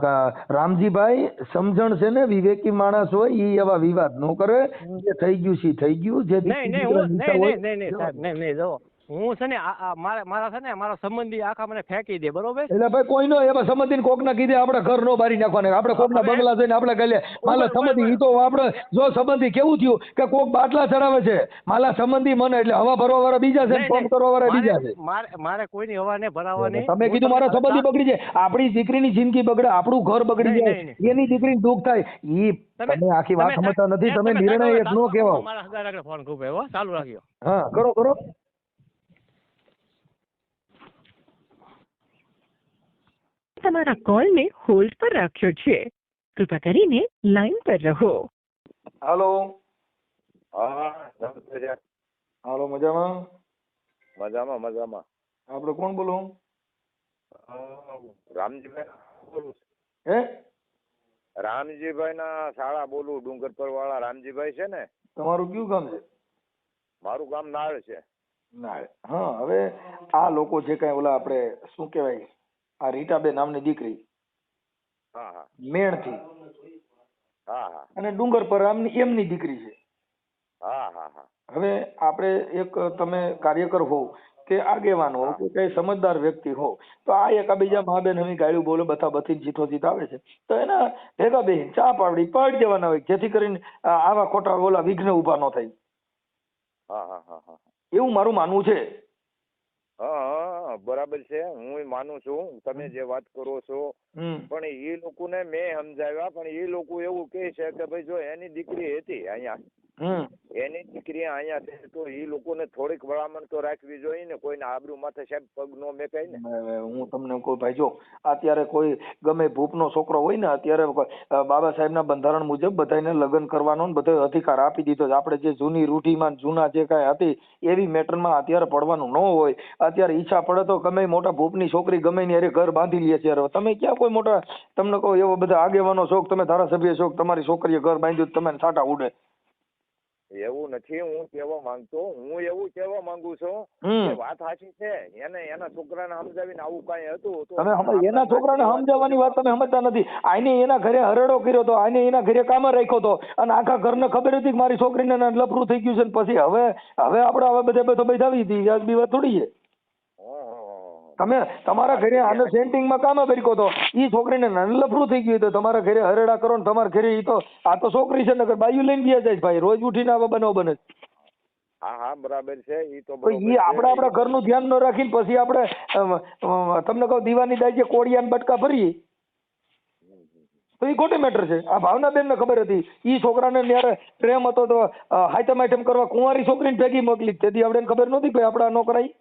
ભાઈ રામજીભાઈ સમજણ છે ને, વિવેકી માણસ હોય ઈ એવા વિવાદ ન કરે. જે થઈ ગયું છે થઈ ગયું. જે નહીં સાહેબ નહીં જો હું છે ને મારા છે ને મારા સંબંધી આખા મને ફેંકી દે બરોબર. એટલે ભાઈ કોઈનો એવા સંબંધી કોક ના કીધે આપણે ઘર નો બારી નાખવાના. આપણે કોક ના બંગલા જઈને આપણે કહી લે માલા સંબંધી. ઈ તો આપણે જો સંબંધી કેવું થયું કે કોક બાટલા ચડાવે છે, માલા સંબંધી મને એટલે હવા ભરવા વાળા બીજા છે, ફોન કરવા વાળા બીજા છે. મારે કોઈની હવા ને ભરાવાની. તમે કીધું મારા સંબંધી બગડી જાય, આપણી દીકરીની જિંદગી બગડે, આપણું ઘર બગડી જાય, એની દીકરીને દુઃખ થાય. ઈ તમે આખી વાત સમજતા નથી. તમે નિર્ણય એક નો કહેવાઓ. મારા હગાર આગળ ફોન ખૂબ ચાલુ રાખ્યો. હા કરો. તમારા કોલને હોલ્ડ પર રાખ્યો છે, કૃપા કરીને લાઈન પર રહો. હાલો. હા નમસ્તે. હાલો, મજામાં? મજામાં. આપણે કોણ બોલો? રામજીભાઈ બોલું. હે? રામજીભાઈ ના શાળા બોલું. ડુંગરપર વાળા રામજીભાઈ છે ને. તમારું કયું ગામ છે? મારું ગામ નાળ છે. ના. હા, હવે આ લોકો જે કઈ ઓલા આપણે શું કહેવાય, આ રીટાબેન નામની દીકરી હા મેણથી હા અને ડુંગર પર એમની દીકરી છે. હા. હવે આપણે એક તમે કાર્યકર હોવ કે આગેવાન હોવ કે કઈ સમજદાર વ્યક્તિ હોવ તો આ એકાબીજા મા બેન અમે ગાયું બોલે બતા બથી જીતોજીત આવે છે તો એના ભેગા બેન ચા પાવડી પાડી દેવાના હોય, જેથી કરીને આવા ખોટા ઓલા વિઘ્ન ઉભા ન થાય. હા. એવું મારું માનવું છે. હા બરાબર છે, હું માનું છું તમે જે વાત કરો છો. પણ એ લોકોને મેં સમજાવ્યા, પણ એ લોકો એવું કહે છે કે ભાઈ જો એની દીકરી હતી અહીંયા એની દીકરી અહીંયા છે તો એ લોકોને થોડીક વળામણ તો રાખવી જોઈએ ને, કોઈને આબરૂ માથે સાહેબ પગ નો મેકાય ને. હું તમને કહું ભાઈ, જો અત્યારે કોઈ ગમે ભૂપનો છોકરો હોય ને, અત્યારે બાબા સાહેબના બંધારણ મુજબ બધાને લગ્ન કરવાનો ને બધો અધિકાર આપી દીધો છે. આપણે જે જૂની રૂઢીમાં જૂના જે કાંઈ હતી એવી મેટરમાં અત્યારે પડવાનું ન હોય. અત્યારે ઈચ્છા પડે તો ગમે મોટા ભૂપની છોકરી ગમે ની અરે ઘર બાંધી લે છે. તમે ક્યાં કોઈ મોટા, તમને કહો એવો બધા આગેવાનો શોખ, તમે ધારાસભ્ય શોખ, તમારી છોકરીએ ઘર બાંધ્યું તમે છાંટા ઉડે. એવું નથી હું કહેવા માંગતો, હું એવું કહેવા માંગુ છું કે વાત સાચી છે. એને એના છોકરાને સમજાવીને આવું કઈ હતું તો તમે એના છોકરાને સમજાવવાની વાત તમે સમજતા નથી. આને એના ઘરે હરડો કર્યો તો, આને એના ઘરે કામ રાખ્યો તો, અને આખા ઘરને ખબર હતી કે મારી છોકરીને લફરું થઈ ગયું છે. ને પછી હવે આપણે હવે બધે બધો બેઠાવી હતી, વ્યાજબી વાત થોડી છે. તમે તમારા ઘરે આને સેન્ટિંગમાં કામ કર્યો તો, ઈ છોકરીને લફરું થઈ ગયું તો તમારા ઘરે હરડા કરો ને તમારા ઘરે ઈ તો આ તો છોકરી છે ને બાયું લઈને ગયા જાય ભાઈ, રોજ ઉઠીને આવા બનાવ બને. હા હા બરાબર છે. ઈ તો ઈ આપણા ઘરનું ધ્યાન ન રાખીને પછી આપણે તમને કહું દીવાની દાજે કોળિયા બટકા ભરીએ તો ઈ ખોટી મેટર છે. આ ભાવનાબેન ને ખબર હતી ઈ છોકરાને જયારે પ્રેમ હતો તો હાઈટમ આઈટમ કરવા કુંવારી છોકરીને ભેગી મોકલી, તેથી આપણે ખબર નહોતી ભાઈ આપડા ન કરાય.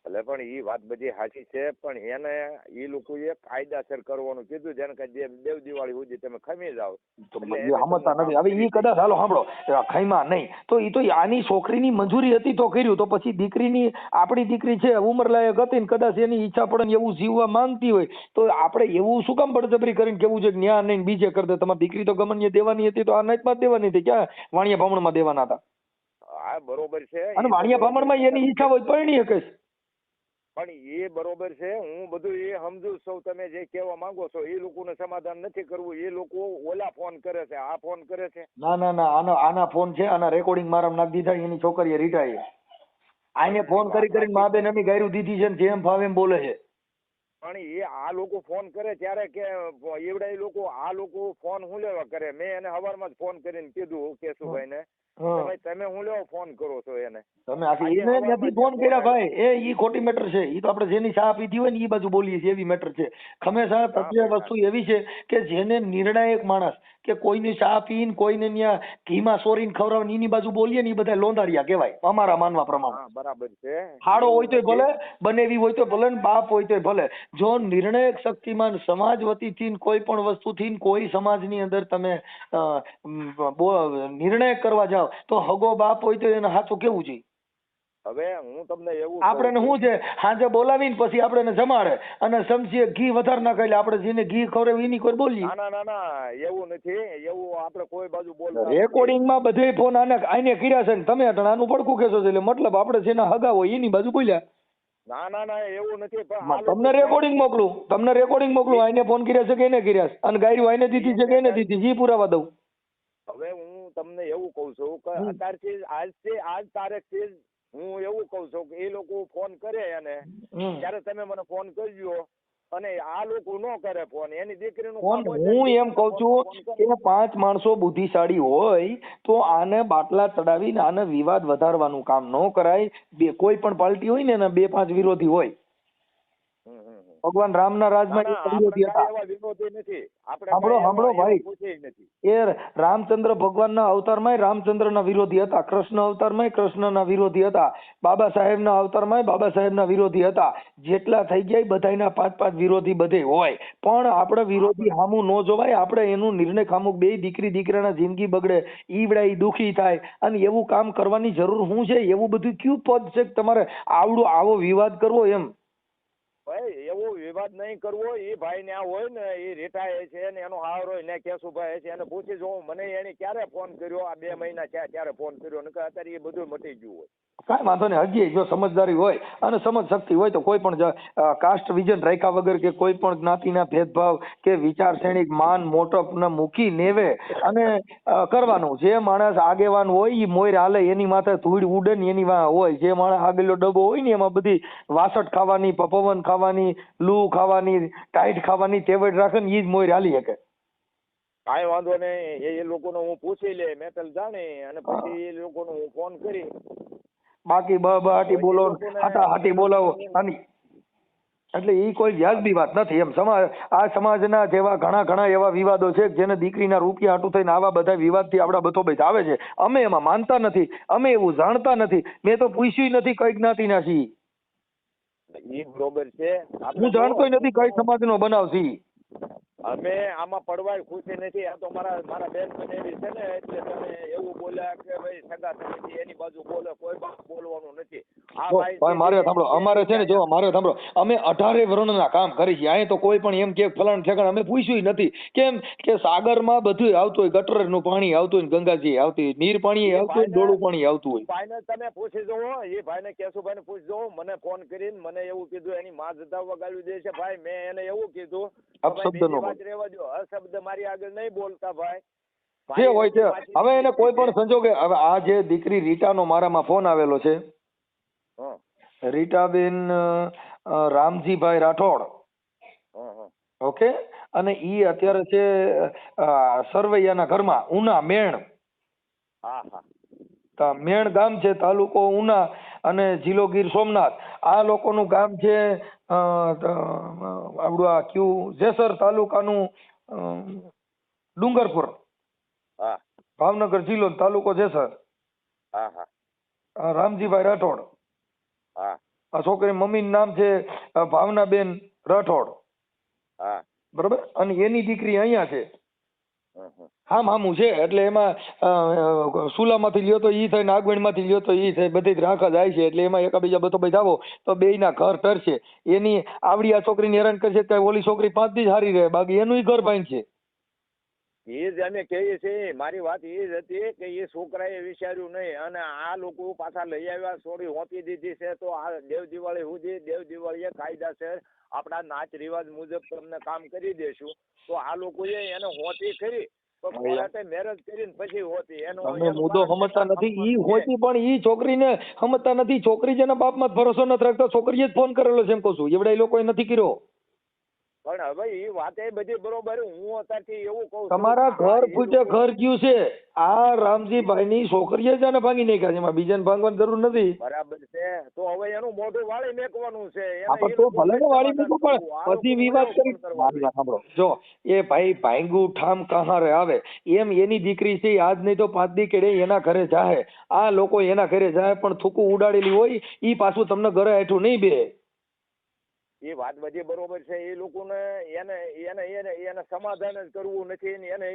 એટલે પણ ઈ વાત બધી સાચી છે, પણ એને ઈ લોકોએ કાયદાસર કરવાનું કીધું, જેને કઈ દેવ દિવાળી સુધી તમે ખમી જાવ. સમજતા નથી. હવે ઈ કદાચ હાલો સાંભળો ખઈમાં નહીં તો ઈ તો આની છોકરીની મંજૂરી હતી તો કર્યું, તો પછી દીકરીની આપણી દીકરી છે ઉંમરલાયક હતી ને કદાચ એની ઈચ્છા પડે ને એવું જીવવા માંગતી હોય તો આપણે એવું શું કામ બળજબરી કરીને કેવું છે કે ન્યા નહીં બીજે કરતા. તમારી દીકરી તો ગમનીએ દેવાની હતી તો આ નાઈટમાં દેવાની હતી, ક્યાં વાણિયા ભામણમાં દેવાના હતા? હા બરોબર છે. અને વાણિયા ભામણમાં એની ઈચ્છા હોય પરણી શકે. પણ એ બરોબર છે, હું બધું એ સમજુ છું. તમે જે કહેવા માંગો છો એ લોકોને સમાધાન નથી કરવું, એ લોકો ઓલા ફોન કરે છે, આ ફોન કરે છે. ના આના ફોન છે, આના રેકોર્ડિંગ મારા નાખી દીધા. એની છોકરીએ રીટાય આને ફોન કરીને મા બેન અમે ગાયરું દીધી છે, જેમ ભાવે એમ બોલે છે. પણ એ આ લોકો ફોન કરે ત્યારે કે એવડા એ લોકો આ લોકો ફોન હું લેવા કરે. મેં એને સવારમાં જ ફોન કરીને કીધું કેશુભાઈ ને તમે હું લેવા ફોન કરો છો એને? તમે એને નથી ફોન કર્યા ભાઈ, એ ઈ ખોટી મેટર છે. ઈ તો આપણે જેની ચા પીધી હોય ને ઈ બાજુ બોલીએ છીએ એવી મેટર છે. હંમેશા પ્રત્યેક વસ્તુ એવી છે કે જેને નિર્ણાયક માણસ કે કોઈની ચા પીને કોઈને ત્યાં ઘીમાં સોરીને ખવડાવવાની એની બાજુ બોલીએ ને એ બધા લોંધારિયા કહેવાય અમારા માનવા પ્રમાણે. બરાબર છે. હાડો હોય તોય ભલે, બનેવી હોય તો ભલે, બાપ હોય તોય ભલે. જો નિર્ણાયક શક્તિમાન સમાજ વતીથી કોઈ પણ વસ્તુથી કોઈ સમાજની અંદર તમે નિર્ણય કરવા જાવ તો હગો બાપ હોય તો એને સાચું કેવું છે. હવે હું તમને એવું આપણે શું છે હાજે બોલાવીને પછી આપણે જમાડે અને સમજીએ ઘી વધારે ના ખાઈ આપણે જેને ઘી ખવડાવે એની કોઈ બોલીએ. ના એવું નથી, એવું આપણે કોઈ બાજુ બોલતા રેકોર્ડિંગ માં બધે ફોન આને કર્યા છે ને તમે આનું પડખું કહેશો એટલે મતલબ આપણે જેના હગા હોય એની બાજુ બોલ્યા. ના એવું નથી. પણ તમને રેકોર્ડિંગ મોકલું આને ફોન કર્યા છે કે એને કર્યા છે અને ગાયરું આને દીધી છે કે એને દીધી, જી પુરાવા દઉં. હવે હું તમને એવું કઉ છું કે અત્યારથી આજ તારીખથી હું એવું કઉ છું કે એ લોકો ફોન કરે અને ત્યારે તમે મને ફોન કરજો અને આ લોકો ન કરે ફોન, એની દીકરીનો ફોન. હું એમ કઉ છું કે 5 માણસો બુદ્ધિશાળી હોય તો આને બાટલા ચડાવીને આને વિવાદ વધારવાનું કામ ન કરાય. કોઈ પણ પાર્ટી હોય ને એના 2-5 વિરોધી હોય. ભગવાન રામના રાજમાં વિરોધી હતા. સાંભળો ભાઈ, એ રામચંદ્ર ભગવાનના અવતારમાં રામચંદ્રના વિરોધી હતા, કૃષ્ણ અવતારમાં કૃષ્ણના વિરોધી હતા, બાબા સાહેબના અવતારમાં બાબા સાહેબના વિરોધી હતા. જેટલા થઈ ગયા બધાના 5-5 વિરોધી બધે હોય, પણ આપણે વિરોધી સામું ન જોવાય. આપણે એનું નિર્ણય ખામુક બે દીકરી દીકરાના જિંદગી બગડે ઈવડા દુખી થાય અને એવું કામ કરવાની જરૂર શું છે? એવું બધું કયું પદ છે કે તમારે આવો વિવાદ કરવો? એમ ભાઈ એવો વિવાદ નહીં કરવો. એ ભાઈ ને આ હોય ને એ રિટાયર છે ને એનો હારો ને કેશુભાઈ છે એને પૂછી જોઉં મને એને ક્યારે ફોન કર્યો, આ 2 મહિના થયા ત્યારે ફોન કર્યો, ને અત્યારે એ બધું મટી ગયું હોય. કાંઈ વાંધો નહીં. હજી જો સમજદારી હોય અને સમજ શક્તિ હોય તો કોઈ પણ કાસ્ટ વિઝન રાખ્યા વગર કે કોઈ પણ જ્ઞાતિના ભેદભાવ કે વિચારશ્રેણી માન મોટપને મૂકી નેવે અને કરવાનું. જે માણસ આગેવાન હોય એ મોર હાલે, એની માથે ધૂળ ઉડે ને એની હોય. જે માણસ આગેલો ડબ્બો હોય ને એમાં બધી વાસટ ખાવાની, પવન ખાવાની, લૂ ખાવાની, ટાઈટ ખાવાની ટેવડ રાખે ને એ જ મોર હાલી શકે. કાંઈ વાંધો નહીં. એ લોકોને હું પૂછી લે મેટલ જાણી અને પછી એ લોકોને હું ફોન કરી. બાકી હાટી બોલો, હાટા હાટી બોલાવો. અને એટલે એ કોઈ વ્યાજબી વાત નથી એમ. આ સમાજના જેવા ઘણા એવા વિવાદો છે જેને દીકરીના રૂપિયા હાટું થઈને આવા બધા વિવાદથી આપણા બધો આવે છે. અમે એમાં માનતા નથી, અમે એવું જાણતા નથી. મેં તો પૂછ્યું નથી કઈ જ્ઞાતિના છીએ. ઈ બરોબર છે. હું જાણતો નથી કઈ સમાજનો બનાવ છે. અમે આમાં પડવાય ખુશી નથી. આ તો મારા બેન બનેવી છે ને, એટલે તમે એવું બોલ્યા કે ભાઈ સગા સમિતિ એની બાજુ બોલે, કોઈ બાજુ બોલવાનું નથી. આ ભાઈ મારે સાંભળો, અમારે છે ને, જો મારે સાંભળો, અમે 18 વર્ણના કામ કરી છીએ. અહીં તો કોઈ પણ એમ કે ફલાણ ઠેકાણ અમે પૂછ્યું નથી. કેમ કે સાગરમાં બધું આવતું હોય, ગટરનું પાણી આવતું હોય, ગંગાજી આવતી હોય, નીર પાણી આવતું હોય, ડોળું પાણી આવતું હોય. ભાઈને તમે પૂછી જુઓ, એ ભાઈને કેશુભાઈને પૂછી જુઓ. મને ફોન કરીને મને એવું કીધું એની માં જતા વગાડવી દે છે. ભાઈ મેં એને એવું કીધું રેવા દો, અશબ્દ મારી આગળ નહીં બોલતા ભાઈ. જે હોય છે. હવે એને કોઈ પણ સંજોગે, હવે આ જે દીકરી રીટાનો મારામાં ફોન આવેલો છે, રીટાબેન રામજીભાઈ રાઠોડ, ઓકે, અને ઈ અત્યારે છે સરવૈયાના ઘરમાં, ઉના મેણ. મેણ ગામ છે, તાલુકો ઉના અને જિલ્લો ગીર સોમનાથ. આ લોકોનું ગામ છે આપણું આ કયું જેસર તાલુકાનું ડુંગરપુર, ભાવનગર જિલ્લો, તાલુકો જેસર. રામજીભાઈ રાઠોડ. આ છોકરી મમ્મીનું નામ છે ભાવનાબેન રાઠોડ, બરોબર. અને એની દીકરી અહીંયા છે. હામું છે. એટલે એમાં સુલામાંથી લ્યો તો ઈ થાય, નાગવણીમાંથી લ્યો તો ઈ થાય, બધી જ રાખા જાય છે. એટલે એમાં એકાબીજા બધો આવો તો બેયના ઘર તરશે. એની આવડી આ છોકરીને હેરાન કરશે તો ઓલી છોકરી 5 દી હારી રહે, બાકી એનું ઘર ભાઈ છે. એ જ અમે કહીએ છીએ. મારી વાત એ જ હતી કે એ છોકરાએ વિચાર્યું નહીં, અને આ લોકો પાછા લઈ આવ્યા, છોડી હોંપી દીધી છે. તો આ દેવ દિવાળી સુધી, દેવ દિવાળીએ કાયદાસર આપણા નાચ રિવાજ મુજબ તમને કામ કરી દેશું. તો આ લોકોએ એને હોતી કરી, તો મેરેજ કરીને પછી હોતી. તમે મુદ્દો સમજતા નથી. ઈ હોતી પણ ઈ છોકરીને સમજતા નથી. છોકરી જેના બાપમાં ભરોસો નથી રાખતા, છોકરીએ જ ફોન કરેલો છે એમ કહું છું. એવડા એ લોકોએ નથી કર્યો. પણ હવે એ વાત એ બધી બરોબર. હું અત્યારથી એવું કહું છું, તમારા ઘર ફૂટે ઘર ગયું છે. આ રામજીભાઈ ની છોકરીએ જ આને ભાંગી નાખ્યા છે. એમાં બીજાને ભાંગવાની જરૂર નથી. બરાબર છે. તો હવે એનું મોઢું વાળી મેકવાનું છે. તો ભલે ને વાળી મૂકો, પણ પછી વિવાદ કરી. સાંભળો, જો એ ભાઈ ભાંગું ઠામ કહારે આવે એમ એની દીકરી છે. આજ નહીં તો 5 દી કેડે એના ઘરે જાય. આ લોકો એના ઘરે જાય પણ થૂકું ઉડાડેલી હોય, ઈ પાછું તમને ઘરે હેઠું નહીં બે. એ વાત બધી બરોબર છે. એ લોકોને એને સમાધાન જ કરવું નથી, એને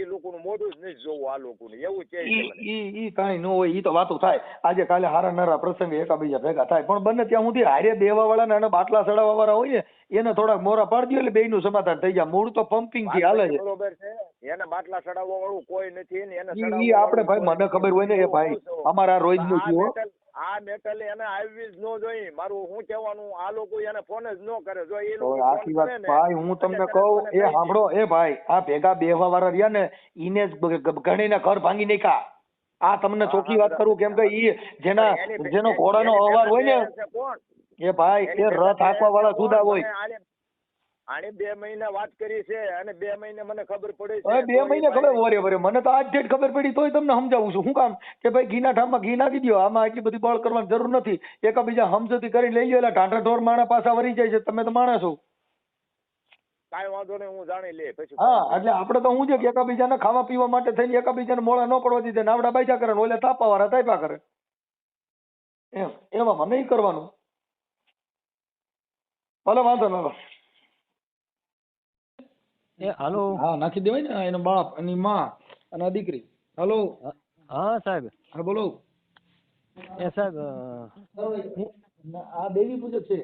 એ લોકોનું મોઢું જ નથી જોવું. આ લોકોને એવું છે. ઈ કાંઈ ન હોય. ઈ તો વાતો થાય. આજે કાલે હારા નારા પ્રસંગે એકાબીજા ભેગા થાય, પણ બને ત્યાં સુધી હારે દેવા વાળા ને અને બાટલા ચડાવવા વાળા હોય ને એને થોડાક મોરા પાડી દો એટલે બેયનું સમાધાન થઈ જાય. મૂળ તો પમ્પિંગ થી હાલે છે. બરોબર છે. એને બાટલા ચડાવવા વાળું કોઈ નથી ને એને ઈ આપણે ભાઈ મને ખબર હોય ને એ ભાઈ અમારા રોજનું થયું. આ મેટલ એને આવી જ ન જોઈ. મારું શું કહેવાનું, આ લોકો એને ફોન જ ન કરે. જો એ લોકો આખી વાત ભાઈ હું તમને કહું, એ સાંભળો, એ ભાઈ આ ભેગા બેહવા વાળા રહ્યા ને ઈને ઘણીના ઘર ભાંગી નાખ્યા. આ તમને ચોખ્ખી વાત કરું, કેમ કે ઈ જેનો ઘોડાનો અવાજ હોય ને એ ભાઈ એ રથ હાંકવા વાળા જુદા હોય. આને 2 મહિના વાત કરી છે, અને 2 મહિને મને ખબર પડી છે. 2 મહિને ખબર વરે મને તો આજ ડેટ ખબર પડી, તોય તમને સમજાવું છું. શું કામ કે ભાઈ ઘીના ઠામમાં ઘી નાખી દો. આમાં એટલી બધી બળ કરવાની જરૂર નથી. એકાબીજા સમજૂતી કરી લઈ લો. એટલે ઢાંઢા ઢોર માણા પાછા વરી જાય છે. તમે તો માણસ છો. કાંઈ વાંધો નહીં, હું જાણી લે પછી. હા, એટલે આપણે તો હું છે કે એકાબીજાને ખાવા પીવા માટે થઈને એકાબીજાને મોડા ન પડવા દીધે, નાવડા બાજા કરે, ઓલે તાપા વાળા તાપા કરે. એમાં નહીં કરવાનું. ભલે વાંધો ન. હાલો. હા, નાખી દેવાય ને. એનો બાપ, એની માં અને આ દીકરી. હાલો. હા સાહેબ. હા બોલો. એ સાહેબ આ દેવી પૂજક છે.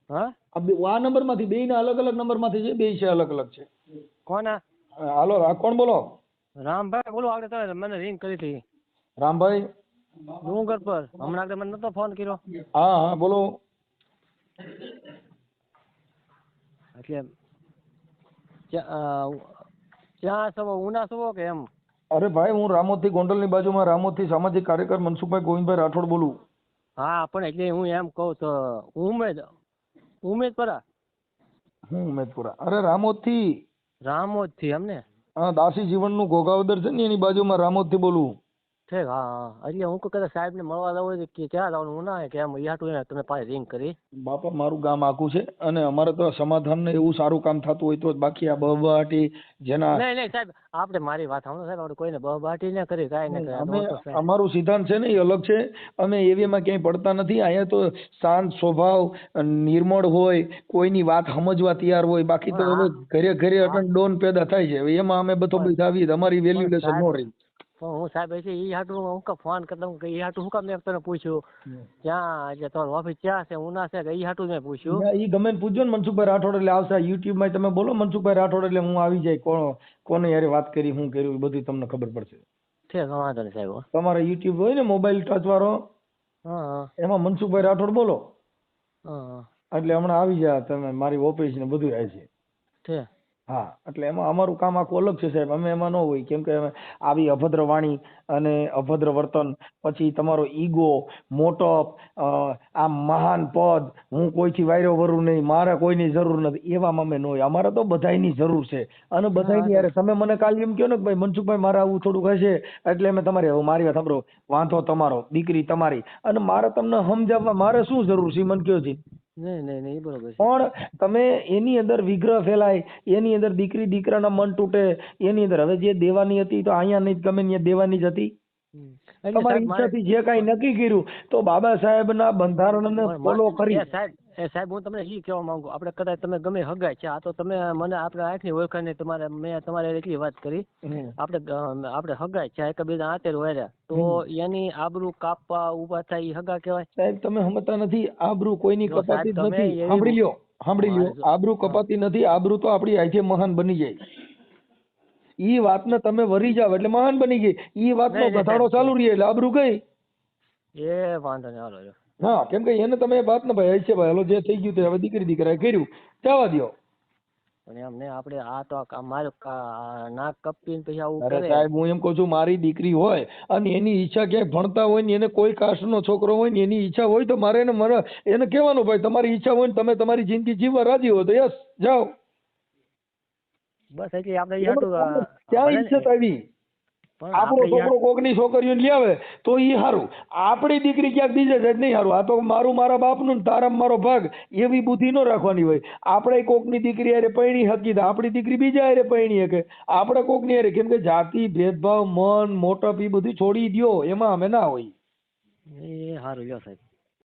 હા, આ નંબર માંથી બે ના અલગ અલગ નંબર માંથી છે. બે છે અલગ અલગ છે. કોના? હાલો, કોણ બોલો? રામભાઈ બોલો. આગળ મને રિંગ કરી હતી. રામભાઈ ડુંગર પર હમણાં આગળ મને નતો ફોન કર્યો. હા હા બોલો. એટલે ત્યાં સવો ઉના સવો કે એમ? અરે ભાઈ હું રામોદ થી ગોંડલ ની બાજુમાં રામોદ થી સામાજિક કાર્યકર મનસુખભાઈ ગોવિંદભાઈ રાઠોડ બોલું. હા, પણ એટલે હું એમ કહું તો ઉમેદપરા. ઉમેદપુરા. અરે રામોદ થી એમને. હા, દાસી જીવન નું ઘોઘાવદર છે ને એની બાજુમાં રામોદ થી બોલું. ઠીક હા હા એટલે હું કદાચ સાહેબ ને મળવા જવું હોય કે ક્યાં જવાનું હું ના કે એમ ઈ હાટું એને તમે પાસે રિંગ કરી. બાપા મારું ગામ આખું છે અને અમારે તો સમાધાન ને એવું સારું કામ થતું હોય તો જ, બાકી આ બહબાટી જેના નહીં સાહેબ આપણે મારી વાત સાંભળો સાહેબ, આપણે કોઈને બહબાટી ન કરી કાંઈ ન કરે. અમે અમારું સિદ્ધાંત છે ને એ અલગ છે. અમે એવીમાં ક્યાંય પડતા નથી. અહીંયા તો શાંત સ્વભાવ, નિર્મળ હોય, કોઈની વાત સમજવા તૈયાર હોય. બાકી તો હવે ઘરે ઘરે અટન ડોન પેદા થાય છે. હવે એમાં અમે બધો આવી અમારી વેલ્યુલેશન ન રહી. હું સાહેબ છે ઈ હાટું હું ફોન કરતા હું ઈ હાટું શું કામ મેં તને પૂછ્યું ક્યાં એટલે તમારી ઓફિસ ક્યાં છે ઉના છે કે ઈ હાટું મેં પૂછ્યું. ઈ ગમે પૂછજો ને મનસુખભાઈ રાઠોડ એટલે આવશે. યુટ્યુબ માં તમે બોલો મનસુખભાઈ રાઠોડ એટલે હું આવી જાય. કોને યાર વાત કરી શું કર્યું એ બધું તમને ખબર પડશે. ઠીક વાંધો નહીં સાહેબ. તમારા યુટ્યુબ હોય ને મોબાઈલ ટચ વાળો, એમાં મનસુખભાઈ રાઠોડ બોલો એટલે હમણાં આવી જાય તમે. મારી ઓફિસ ને બધું આવે છે. ઠીક હા એટલે એમાં અમારું કામ આખું અલગ છે સાહેબ. અમે એમાં ન હોય કેમ કે આવી અભદ્ર વાણી અને અભદ્ર વર્તન, પછી તમારો ઈગો, મોટપ, આ મહાન પદ, હું કોઈથી વાયરો વરું નહીં, મારે કોઈની જરૂર નથી, એવામાં અમે ન હોય. અમારે તો બધાયની જરૂર છે અને બધાયની યાર તમે મને કાલે એમ કહો ને કે ભાઈ મનસુખભાઈ મારે આવું થોડુંક હશે એટલે અમે તમારે મારી વાત સાંભળો, વાંધો તમારો, દીકરી તમારી, અને મારે તમને સમજાવવા મારે શું જરૂર છે મને કહો છે. નહીં બરોબર. પણ તમે એની અંદર વિગ્રહ ફેલાય, એની અંદર દીકરી દીકરાના મન તૂટે, એની અંદર હવે જે દેવાની હતી તો અહીંયા નહીં ગમે ત્યાં દેવાની જ હતી. તમારી ઈચ્છાથી જે કાંઈ નક્કી કર્યું તો બાબા સાહેબના બંધારણને ફોલો કરી. સાહેબ હું તમને એ કહેવા માંગુ, આપણે કદાચ તમે ગમે હગાય છે, આ તો તમે મને આપણે આંખની ઓળખાણ તમારે મેં તમારે એટલી વાત કરી, આપણે હગાય છે એકબીજા આતેર વર્યા તો એની આબરૂ કાપવા ઉભા થાય એ હગા કહેવાય. સાહેબ તમે સમજતા નથી, આબરૂ કોઈની કપાતી નથી. સાંભળી લ્યો, આબરૂ કપાતી નથી. આબરૂ તો આપણી આજે મહાન બની જાય. ઈ વાતને તમે વરી જાવ એટલે મહાન બની ગઈ. ઈ વાતનો ઘટાડો ચાલુ રહે એટલે આબરૂ ગઈ. એ વાંધો નહીં હાલો. હા કેમ કે એને તમે વાત ને ભાઈ છે ભાઈ, હાલો જે થઈ ગયું તે હવે દીકરી દીકરાએ કર્યું જવા દો. પણ એમ ને આપણે આ તો મારું નાક કપીને પછી આવું અરે કરે. સાહેબ હું એમ કહું છું, મારી દીકરી હોય અને એની ઈચ્છા ક્યાંય ભણતા હોય ને એને કોઈ કાસ્ટનો છોકરો હોય ને એની ઈચ્છા હોય તો મારે એને કહેવાનું ભાઈ તમારી ઈચ્છા હોય ને તમે તમારી જિંદગી જીવવા રાજી હો તો યસ જાઓ. બસ એટલે આપણે ક્યાં ઈચ્છા આવી? આપણો છોકરો કોકની છોકરીઓને લઈ આવે તો ઈ સારું, આપણી દીકરી ક્યાંક બીજે જાય નહીં સારું. આ તો મારું મારા બાપનું ને તારા મારો ભાગ, એવી બુદ્ધિ ન રાખવાની હોય. આપણે કોકની દીકરી હારે પરણી શકી તો આપણી દીકરી બીજા હારે પરણી શકે, આપણે કોકની હારે. કેમ કે જાતિ ભેદભાવ, મન મોટપ એ બધું છોડી દો, એમાં અમે ના હોય. એ સારું લ્યો સાહેબ.